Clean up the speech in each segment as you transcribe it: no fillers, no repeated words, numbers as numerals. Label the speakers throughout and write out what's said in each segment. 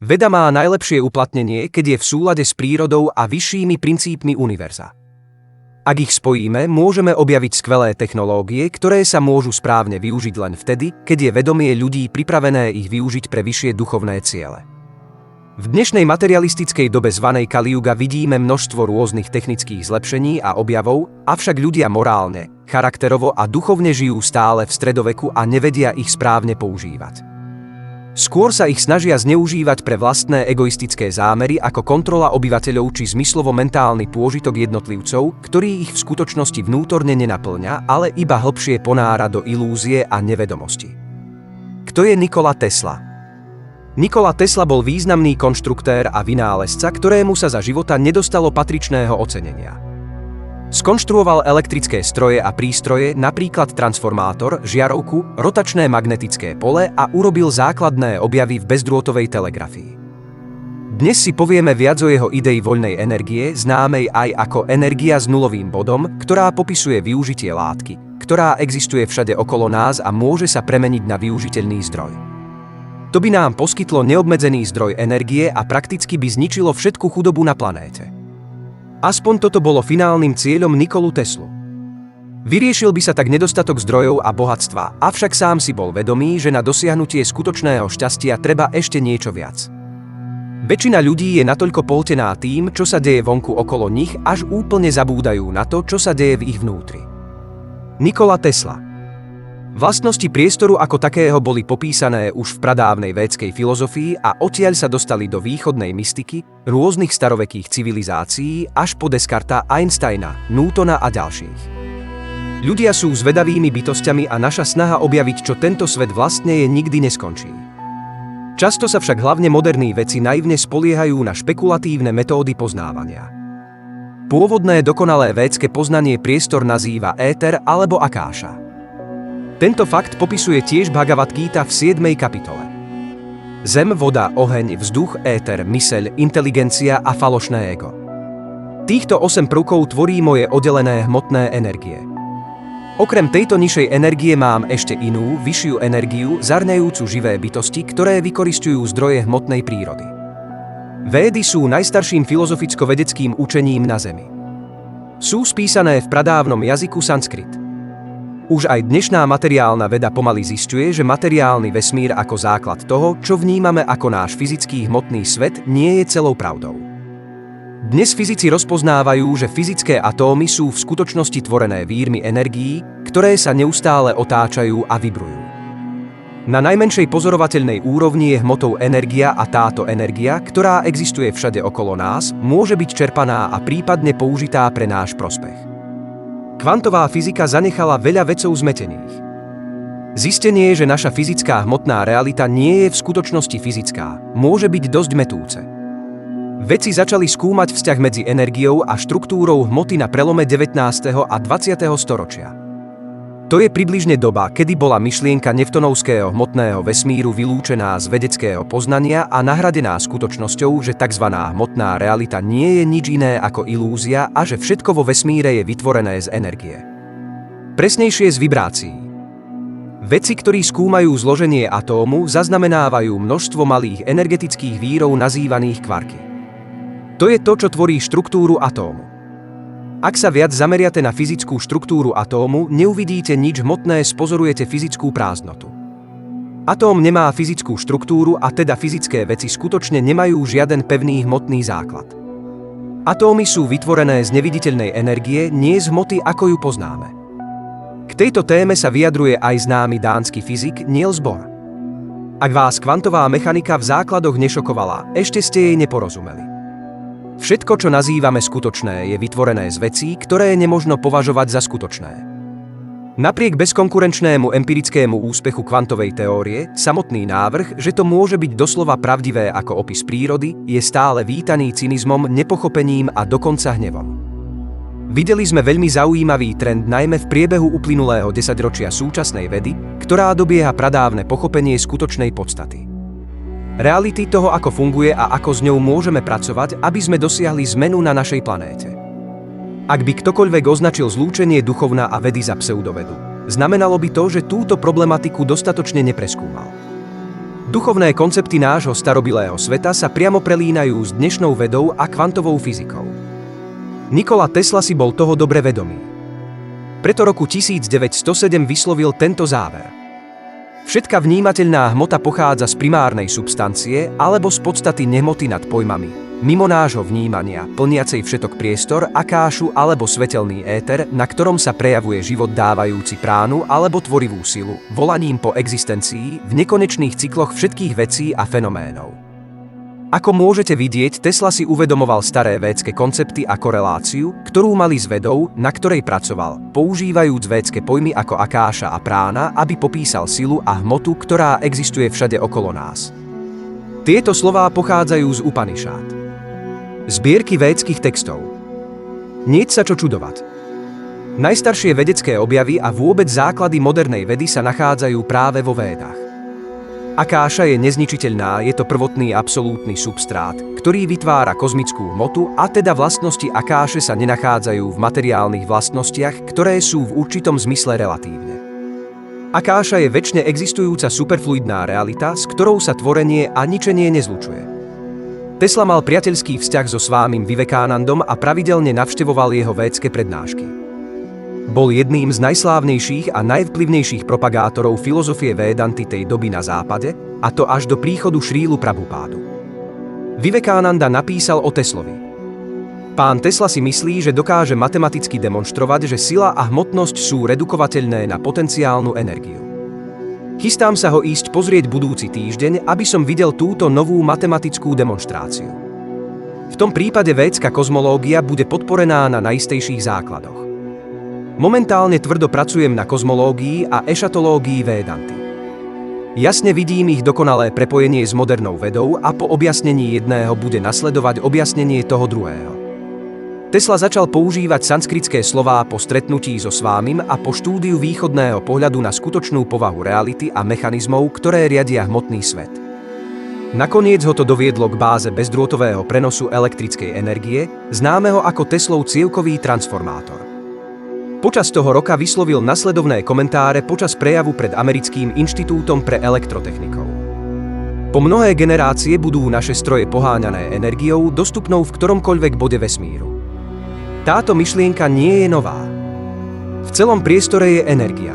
Speaker 1: Veda má najlepšie uplatnenie, keď je v súlade s prírodou a vyššími princípmi univerza. Ak ich spojíme, môžeme objaviť skvelé technológie, ktoré sa môžu správne využiť len vtedy, keď je vedomie ľudí pripravené ich využiť pre vyššie duchovné ciele. V dnešnej materialistickej dobe zvanej Kali Juga vidíme množstvo rôznych technických zlepšení a objavov, avšak ľudia morálne, charakterovo a duchovne žijú stále v stredoveku a nevedia ich správne používať. Skôr sa ich snažia zneužívať pre vlastné egoistické zámery ako kontrola obyvateľov či zmyslovo-mentálny pôžitok jednotlivcov, ktorý ich v skutočnosti vnútorne nenapĺňa, ale iba hlbšie ponára do ilúzie a nevedomosti. Kto je Nikola Tesla? Nikola Tesla bol významný konštruktér a vynálezca, ktorému sa za života nedostalo patričného ocenenia. Skonštruoval elektrické stroje a prístroje, napríklad transformátor, žiarovku, rotačné magnetické pole a urobil základné objavy v bezdrôtovej telegrafii. Dnes si povieme viac o jeho idei voľnej energie, známej aj ako energia s nulovým bodom, ktorá popisuje využitie látky, ktorá existuje všade okolo nás a môže sa premeniť na využiteľný zdroj. To by nám poskytlo neobmedzený zdroj energie a prakticky by zničilo všetku chudobu na planéte. Aspoň toto bolo finálnym cieľom Nikolu Teslu. Vyriešil by sa tak nedostatok zdrojov a bohatstva, avšak sám si bol vedomý, že na dosiahnutie skutočného šťastia treba ešte niečo viac. Väčšina ľudí je natoľko pohltená tým, čo sa deje vonku okolo nich, až úplne zabúdajú na to, čo sa deje v ich vnútri. Nikola Tesla. Vlastnosti priestoru ako takého boli popísané už v pradávnej védskej filozofii a odtiaľ sa dostali do východnej mystiky, rôznych starovekých civilizácií až po Descarta, Einsteina, Newtona a ďalších. Ľudia sú zvedavými bytosťami a naša snaha objaviť, čo tento svet vlastne je, nikdy neskončí. Často sa však hlavne moderní vedci naivne spoliehajú na špekulatívne metódy poznávania. Pôvodné dokonalé védske poznanie priestor nazýva éter alebo akáša. Tento fakt popisuje tiež Bhagavad Gita v 7. kapitole. Zem, voda, oheň, vzduch, éter, myseľ, inteligencia a falošné ego. Týchto 8 prvkov tvorí moje oddelené hmotné energie. Okrem tejto nižšej energie mám ešte inú, vyššiu energiu, zarňajúcu živé bytosti, ktoré vykoristujú zdroje hmotnej prírody. Védy sú najstarším filozoficko-vedeckým učením na Zemi. Sú spísané v pradávnom jazyku sanskrit. Už aj dnešná materiálna veda pomaly zisťuje, že materiálny vesmír ako základ toho, čo vnímame ako náš fyzický hmotný svet, nie je celou pravdou. Dnes fyzici rozpoznávajú, že fyzické atómy sú v skutočnosti tvorené vírmi energií, ktoré sa neustále otáčajú a vibrujú. Na najmenšej pozorovateľnej úrovni je hmotou energia a táto energia, ktorá existuje všade okolo nás, môže byť čerpaná a prípadne použitá pre náš prospech. Kvantová fyzika zanechala veľa vedcov zmetených. Zistenie, že naša fyzická hmotná realita nie je v skutočnosti fyzická, môže byť dosť mätúce. Vedci začali skúmať vzťah medzi energiou a štruktúrou hmoty na prelome 19. a 20. storočia. To je približne doba, kedy bola myšlienka newtonovského hmotného vesmíru vylúčená z vedeckého poznania a nahradená skutočnosťou, že tzv. Hmotná realita nie je nič iné ako ilúzia a že všetko vo vesmíre je vytvorené z energie. Presnejšie z vibrácií. Vedci, ktorí skúmajú zloženie atómu, zaznamenávajú množstvo malých energetických vírov nazývaných kvarky. To je to, čo tvorí štruktúru atómu. Ak sa viac zameriate na fyzickú štruktúru atómu, neuvidíte nič hmotné, spozorujete fyzickú prázdnotu. Atóm nemá fyzickú štruktúru a teda fyzické veci skutočne nemajú žiaden pevný hmotný základ. Atómy sú vytvorené z neviditeľnej energie, nie z hmoty, ako ju poznáme. K tejto téme sa vyjadruje aj známy dánsky fyzik Niels Bohr. Ak vás kvantová mechanika v základoch nešokovala, ešte ste jej neporozumeli. Všetko, čo nazývame skutočné, je vytvorené z vecí, ktoré nemožno považovať za skutočné. Napriek bezkonkurenčnému empirickému úspechu kvantovej teórie, samotný návrh, že to môže byť doslova pravdivé ako opis prírody, je stále vítaný cynizmom, nepochopením a dokonca hnevom. Videli sme veľmi zaujímavý trend najmä v priebehu uplynulého desaťročia súčasnej vedy, ktorá dobieha pradávne pochopenie skutočnej podstaty. Reality toho, ako funguje a ako s ňou môžeme pracovať, aby sme dosiahli zmenu na našej planéte. Ak by ktokoľvek označil zlúčenie duchovna a vedy za pseudovedu, znamenalo by to, že túto problematiku dostatočne nepreskúmal. Duchovné koncepty nášho starobilého sveta sa priamo prelínajú s dnešnou vedou a kvantovou fyzikou. Nikola Tesla si bol toho dobre vedomý. Preto roku 1907 vyslovil tento záver. Všetka vnímateľná hmota pochádza z primárnej substancie alebo z podstaty nehmoty nad pojmami, mimo nášho vnímania, plniacej všetok priestor, akášu alebo svetelný éter, na ktorom sa prejavuje život dávajúci pránu alebo tvorivú silu, volaním po existencii v nekonečných cykloch všetkých vecí a fenoménov. Ako môžete vidieť, Tesla si uvedomoval staré védske koncepty a koreláciu, ktorú mali s vedou, na ktorej pracoval, používajúc védske pojmy ako akáša a prána, aby popísal silu a hmotu, ktorá existuje všade okolo nás. Tieto slová pochádzajú z Upanišád, zbierky védskych textov. Niet sa čo čudovať. Najstaršie vedecké objavy a vôbec základy modernej vedy sa nachádzajú práve vo védach. Akáša je nezničiteľná, je to prvotný absolútny substrát, ktorý vytvára kozmickú hmotu, a teda vlastnosti akáše sa nenachádzajú v materiálnych vlastnostiach, ktoré sú v určitom zmysle relatívne. Akáša je večne existujúca superfluidná realita, s ktorou sa tvorenie a ničenie nezlučuje. Tesla mal priateľský vzťah so Svámim Vivekanandom a pravidelne navštevoval jeho védske prednášky. Bol jedným z najslávnejších a najvplyvnejších propagátorov filozofie Védanty tej doby na západe, a to až do príchodu Šrílu Prabhupádu. Vivekananda napísal o Teslovi. Pán Tesla si myslí, že dokáže matematicky demonštrovať, že sila a hmotnosť sú redukovateľné na potenciálnu energiu. Chystám sa ho ísť pozrieť budúci týždeň, aby som videl túto novú matematickú demonštráciu. V tom prípade védska kozmológia bude podporená na najistejších základoch. Momentálne tvrdo pracujem na kozmológii a ešatológii Védanty. Jasne vidím ich dokonalé prepojenie s modernou vedou a po objasnení jedného bude nasledovať objasnenie toho druhého. Tesla začal používať sanskritské slová po stretnutí so Svámim a po štúdiu východného pohľadu na skutočnú povahu reality a mechanizmov, ktoré riadia hmotný svet. Nakoniec ho to doviedlo k báze bezdrôtového prenosu elektrickej energie, známeho ako Teslov cievkový transformátor. Počas toho roka vyslovil nasledovné komentáre počas prejavu pred Americkým inštitútom pre elektrotechnikov. Po mnohé generácie budú naše stroje poháňané energiou dostupnou v ktoromkoľvek bode vesmíru. Táto myšlienka nie je nová. V celom priestore je energia.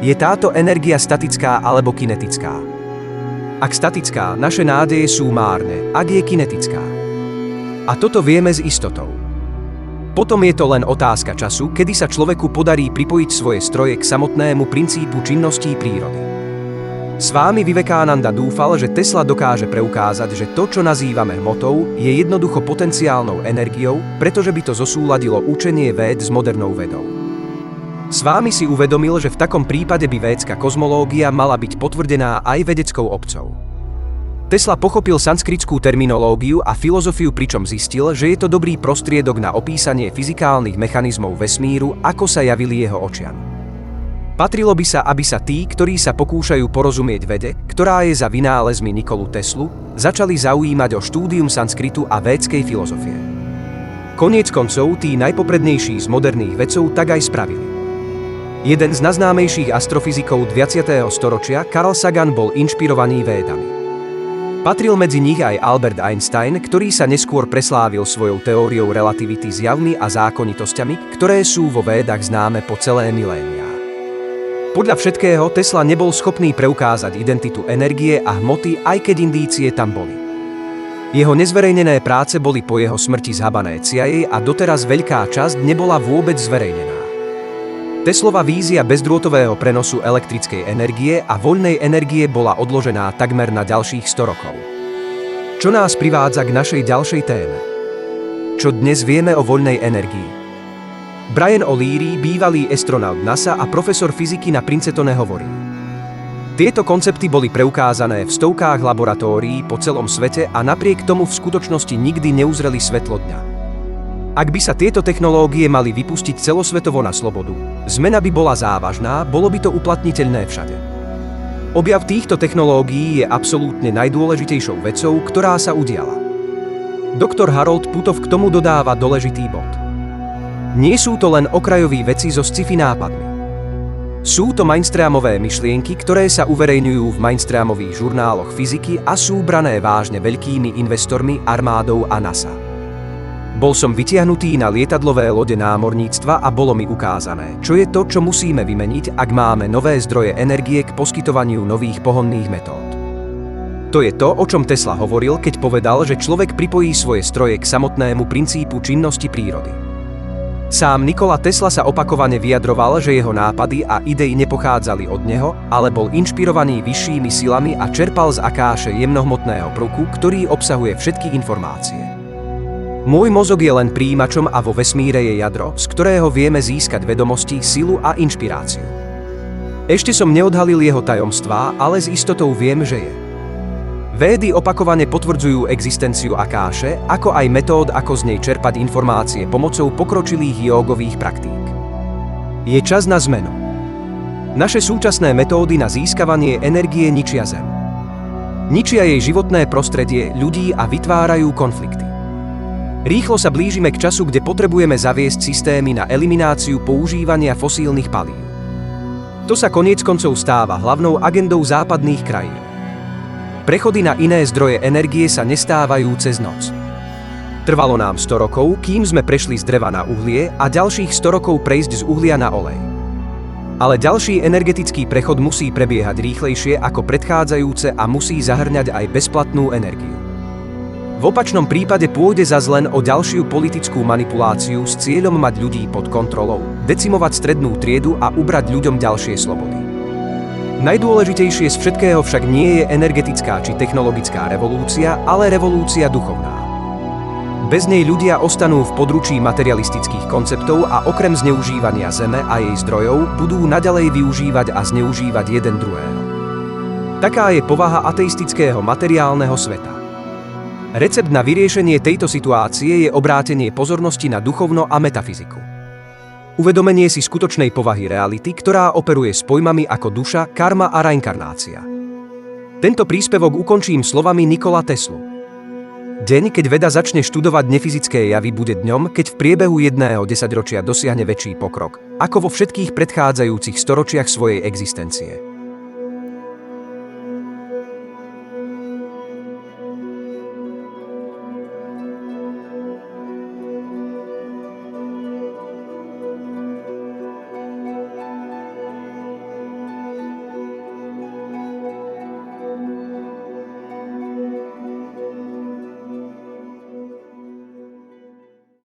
Speaker 1: Je táto energia statická alebo kinetická? Ak statická, naše nádeje sú márne, ak je kinetická. A toto vieme s istotou. Potom je to len otázka času, kedy sa človeku podarí pripojiť svoje stroje k samotnému princípu činností prírody. Svámi Vivekananda dúfal, že Tesla dokáže preukázať, že to, čo nazývame hmotou, je jednoducho potenciálnou energiou, pretože by to zosúladilo učenie véd s modernou vedou. Svámi si uvedomil, že v takom prípade by védska kozmológia mala byť potvrdená aj vedeckou obcou. Tesla pochopil sanskritskú terminológiu a filozofiu, pričom zistil, že je to dobrý prostriedok na opísanie fyzikálnych mechanizmov vesmíru, ako sa javili jeho očiam. Patrilo by sa, aby sa tí, ktorí sa pokúšajú porozumieť vede, ktorá je za vynálezmi Nikolu Teslu, začali zaujímať o štúdium sanskritu a védskej filozofie. Koniec koncov, tí najpoprednejší z moderných vedcov tak aj spravili. Jeden z najznámejších astrofyzikov 20. storočia, Carl Sagan, bol inšpirovaný védami. Patril medzi nich aj Albert Einstein, ktorý sa neskôr preslávil svojou teóriou relativity s javmi a zákonitosťami, ktoré sú vo védach známe po celé milénia. Podľa všetkého Tesla nebol schopný preukázať identitu energie a hmoty, aj keď indície tam boli. Jeho nezverejnené práce boli po jeho smrti zhabané CIA a doteraz veľká časť nebola vôbec zverejnená. Teslova vízia bezdrôtového prenosu elektrickej energie a voľnej energie bola odložená takmer na ďalších 100 rokov. Čo nás privádza k našej ďalšej téme. Čo dnes vieme o voľnej energii? Brian O'Leary, bývalý astronaut NASA a profesor fyziky na Princetone, hovorí: Tieto koncepty boli preukázané v stovkách laboratórií po celom svete a napriek tomu v skutočnosti nikdy neuzreli svetlo dňa. Ak by sa tieto technológie mali vypustiť celosvetovo na slobodu, zmena by bola závažná, bolo by to uplatniteľné všade. Objav týchto technológií je absolútne najdôležitejšou vecou, ktorá sa udiala. Doktor Harold Putov k tomu dodáva dôležitý bod. Nie sú to len okrajoví veci so sci-fi nápadmi. Sú to mainstreamové myšlienky, ktoré sa uverejňujú v mainstreamových žurnáloch fyziky a sú brané vážne veľkými investormi, armádou a NASA. Bol som vytiahnutý na lietadlové lode námorníctva a bolo mi ukázané, čo je to, čo musíme vymeniť, ak máme nové zdroje energie k poskytovaniu nových pohonných metód. To je to, o čom Tesla hovoril, keď povedal, že človek pripojí svoje stroje k samotnému princípu činnosti prírody. Sám Nikola Tesla sa opakovane vyjadroval, že jeho nápady a idei nepochádzali od neho, ale bol inšpirovaný vyššími silami a čerpal z akáše jemnohmotného prvku, ktorý obsahuje všetky informácie. Môj mozog je len prijímačom a vo vesmíre je jadro, z ktorého vieme získať vedomosti, silu a inšpiráciu. Ešte som neodhalil jeho tajomstvá, ale s istotou viem, že je. Védy opakovane potvrdzujú existenciu akáše, ako aj metód, ako z nej čerpať informácie pomocou pokročilých jógových praktík. Je čas na zmenu. Naše súčasné metódy na získavanie energie ničia Zem. Ničia jej životné prostredie, ľudí a vytvárajú konflikty. Rýchlo sa blížime k času, kde potrebujeme zaviesť systémy na elimináciu používania fosílnych palív. To sa koniec koncov stáva hlavnou agendou západných krajín. Prechody na iné zdroje energie sa nestávajú cez noc. Trvalo nám 100 rokov, kým sme prešli z dreva na uhlie a ďalších 100 rokov prejsť z uhlia na olej. Ale ďalší energetický prechod musí prebiehať rýchlejšie ako predchádzajúce a musí zahŕňať aj bezplatnú energiu. V opačnom prípade pôjde zas len o ďalšiu politickú manipuláciu s cieľom mať ľudí pod kontrolou, decimovať strednú triedu a ubrať ľuďom ďalšie slobody. Najdôležitejšie z všetkého však nie je energetická či technologická revolúcia, ale revolúcia duchovná. Bez nej ľudia ostanú v područí materialistických konceptov a okrem zneužívania Zeme a jej zdrojov budú naďalej využívať a zneužívať jeden druhého. Taká je povaha ateistického materiálneho sveta. Recept na vyriešenie tejto situácie je obrátenie pozornosti na duchovno a metafyziku. Uvedomenie si skutočnej povahy reality, ktorá operuje s pojmami ako duša, karma a reinkarnácia. Tento príspevok ukončím slovami Nikola Teslu. Deň, keď veda začne študovať nefyzické javy, bude dňom, keď v priebehu jedného desaťročia dosiahne väčší pokrok, ako vo všetkých predchádzajúcich storočiach svojej existencie.